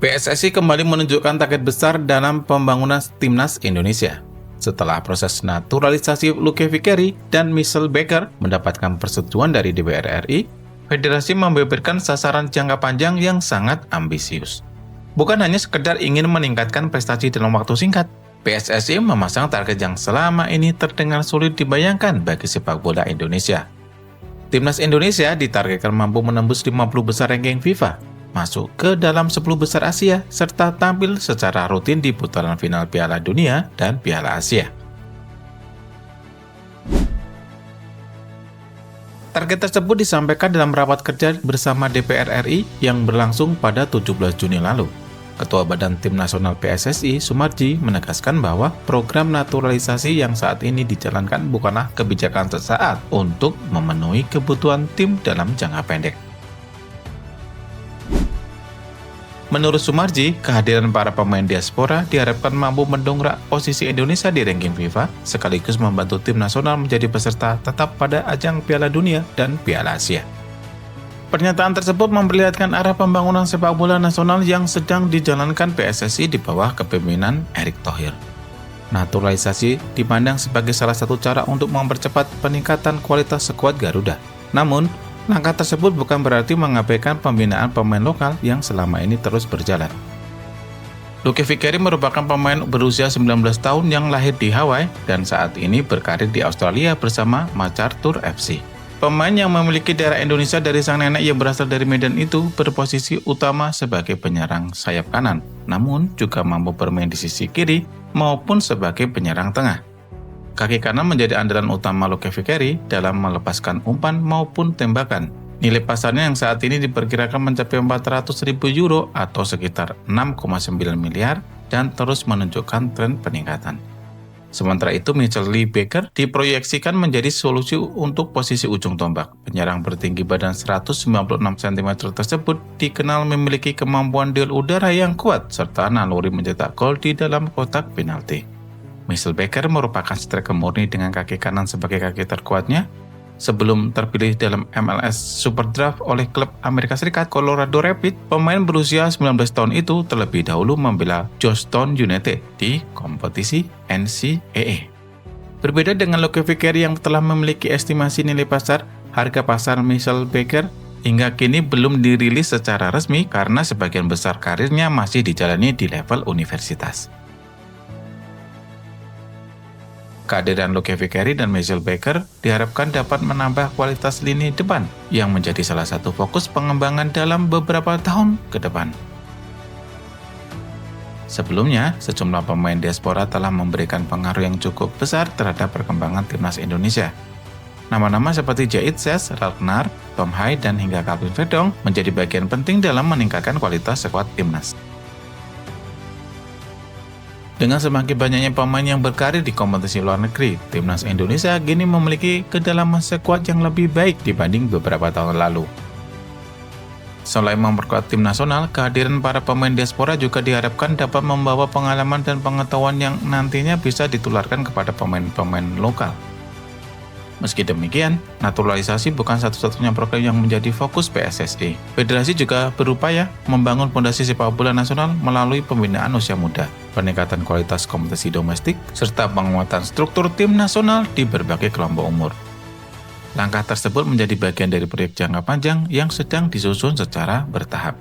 PSSI kembali menunjukkan target besar dalam pembangunan Timnas Indonesia. Setelah proses naturalisasi Luke Vickery dan Michelle Baker mendapatkan persetujuan dari DPR RI, Federasi membeberkan sasaran jangka panjang yang sangat ambisius. Bukan hanya sekedar ingin meningkatkan prestasi dalam waktu singkat, PSSI memasang target yang selama ini terdengar sulit dibayangkan bagi sepak bola Indonesia. Timnas Indonesia ditargetkan mampu menembus 50 besar ranking FIFA, masuk ke dalam 10 besar Asia, serta tampil secara rutin di putaran final Piala Dunia dan Piala Asia. Target tersebut disampaikan dalam rapat kerja bersama DPR RI yang berlangsung pada 17 Juni lalu. Ketua Badan Tim Nasional PSSI, Sumarji, menegaskan bahwa program naturalisasi yang saat ini dijalankan bukanlah kebijakan sesaat untuk memenuhi kebutuhan tim dalam jangka pendek. Menurut Sumarji, kehadiran para pemain diaspora diharapkan mampu mendongkrak posisi Indonesia di ranking FIFA, sekaligus membantu tim nasional menjadi peserta tetap pada ajang Piala Dunia dan Piala Asia. Pernyataan tersebut memperlihatkan arah pembangunan sepak bola nasional yang sedang dijalankan PSSI di bawah kepemimpinan Erick Thohir. Naturalisasi dipandang sebagai salah satu cara untuk mempercepat peningkatan kualitas skuad Garuda. Namun, langkah tersebut bukan berarti mengabaikan pembinaan pemain lokal yang selama ini terus berjalan. Luke Vickery merupakan pemain berusia 19 tahun yang lahir di Hawaii dan saat ini berkarir di Australia bersama MacArthur FC. Pemain yang memiliki darah Indonesia dari sang nenek yang berasal dari Medan itu berposisi utama sebagai penyerang sayap kanan, namun juga mampu bermain di sisi kiri maupun sebagai penyerang tengah. Kaki kanan menjadi andalan utama Luke Vickery dalam melepaskan umpan maupun tembakan. Nilai pasarnya yang saat ini diperkirakan mencapai 400.000 euro atau sekitar 6,9 miliar dan terus menunjukkan tren peningkatan. Sementara itu, Michelle Baker diproyeksikan menjadi solusi untuk posisi ujung tombak. Penyerang bertinggi badan 196 cm tersebut dikenal memiliki kemampuan duel udara yang kuat serta naluri mencetak gol di dalam kotak penalti. Michelle Baker merupakan striker murni dengan kaki kanan sebagai kaki terkuatnya. Sebelum terpilih dalam MLS Super Draft oleh klub Amerika Serikat Colorado Rapids, pemain berusia 19 tahun itu terlebih dahulu membela Georgetown United di kompetisi NCAA. Berbeda dengan Luke Vickery yang telah memiliki estimasi nilai pasar, harga pasar Michelle Baker hingga kini belum dirilis secara resmi karena sebagian besar karirnya masih dijalani di level universitas. Kehadiran Luke Vickery dan Michelle Baker diharapkan dapat menambah kualitas lini depan yang menjadi salah satu fokus pengembangan dalam beberapa tahun ke depan. Sebelumnya, sejumlah pemain diaspora telah memberikan pengaruh yang cukup besar terhadap perkembangan timnas Indonesia. Nama-nama seperti Jait Ses, Ragnar, Tom Hai, dan hingga Calvin Verdong menjadi bagian penting dalam meningkatkan kualitas skuad timnas. Dengan semakin banyaknya pemain yang berkarir di kompetisi luar negeri, Timnas Indonesia kini memiliki kedalaman skuad yang lebih baik dibanding beberapa tahun lalu. Selain memperkuat tim nasional, kehadiran para pemain diaspora juga diharapkan dapat membawa pengalaman dan pengetahuan yang nantinya bisa ditularkan kepada pemain-pemain lokal. Meski demikian, naturalisasi bukan satu-satunya program yang menjadi fokus PSSI. Federasi juga berupaya membangun fondasi sepak bola nasional melalui pembinaan usia muda, peningkatan kualitas kompetisi domestik, serta penguatan struktur tim nasional di berbagai kelompok umur. Langkah tersebut menjadi bagian dari proyek jangka panjang yang sedang disusun secara bertahap.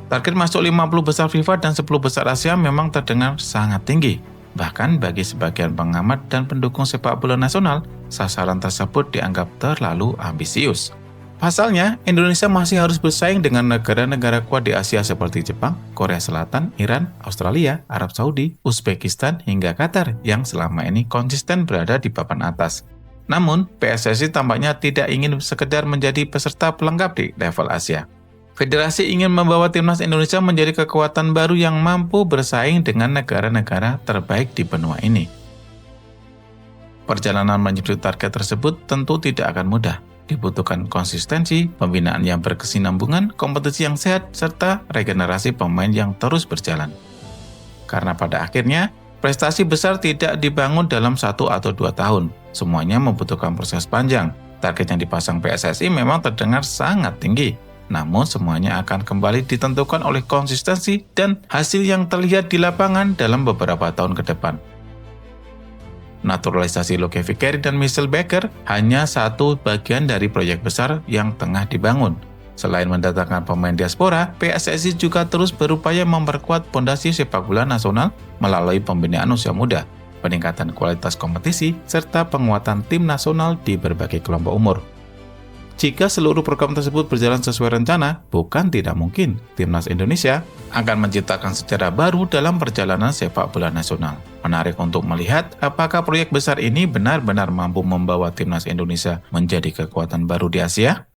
Target masuk 50 besar FIFA dan 10 besar Asia memang terdengar sangat tinggi. Bahkan bagi sebagian pengamat dan pendukung sepak bola nasional, sasaran tersebut dianggap terlalu ambisius. Pasalnya, Indonesia masih harus bersaing dengan negara-negara kuat di Asia seperti Jepang, Korea Selatan, Iran, Australia, Arab Saudi, Uzbekistan, hingga Qatar yang selama ini konsisten berada di papan atas. Namun, PSSI tampaknya tidak ingin sekedar menjadi peserta pelengkap di level Asia. Federasi ingin membawa timnas Indonesia menjadi kekuatan baru yang mampu bersaing dengan negara-negara terbaik di benua ini. Perjalanan menuju target tersebut tentu tidak akan mudah. Dibutuhkan konsistensi, pembinaan yang berkesinambungan, kompetisi yang sehat, serta regenerasi pemain yang terus berjalan. Karena pada akhirnya, prestasi besar tidak dibangun dalam 1 atau 2 tahun. Semuanya membutuhkan proses panjang. Target yang dipasang PSSI memang terdengar sangat tinggi. Namun semuanya akan kembali ditentukan oleh konsistensi dan hasil yang terlihat di lapangan dalam beberapa tahun ke depan. Naturalisasi Luke Vickery dan Michelle Baker hanya satu bagian dari proyek besar yang tengah dibangun. Selain mendatangkan pemain diaspora, PSSI juga terus berupaya memperkuat fondasi sepak bola nasional melalui pembinaan usia muda, peningkatan kualitas kompetisi, serta penguatan tim nasional di berbagai kelompok umur. Jika seluruh program tersebut berjalan sesuai rencana, bukan tidak mungkin Timnas Indonesia akan menciptakan sejarah baru dalam perjalanan sepak bola nasional. Menarik untuk melihat apakah proyek besar ini benar-benar mampu membawa Timnas Indonesia menjadi kekuatan baru di Asia.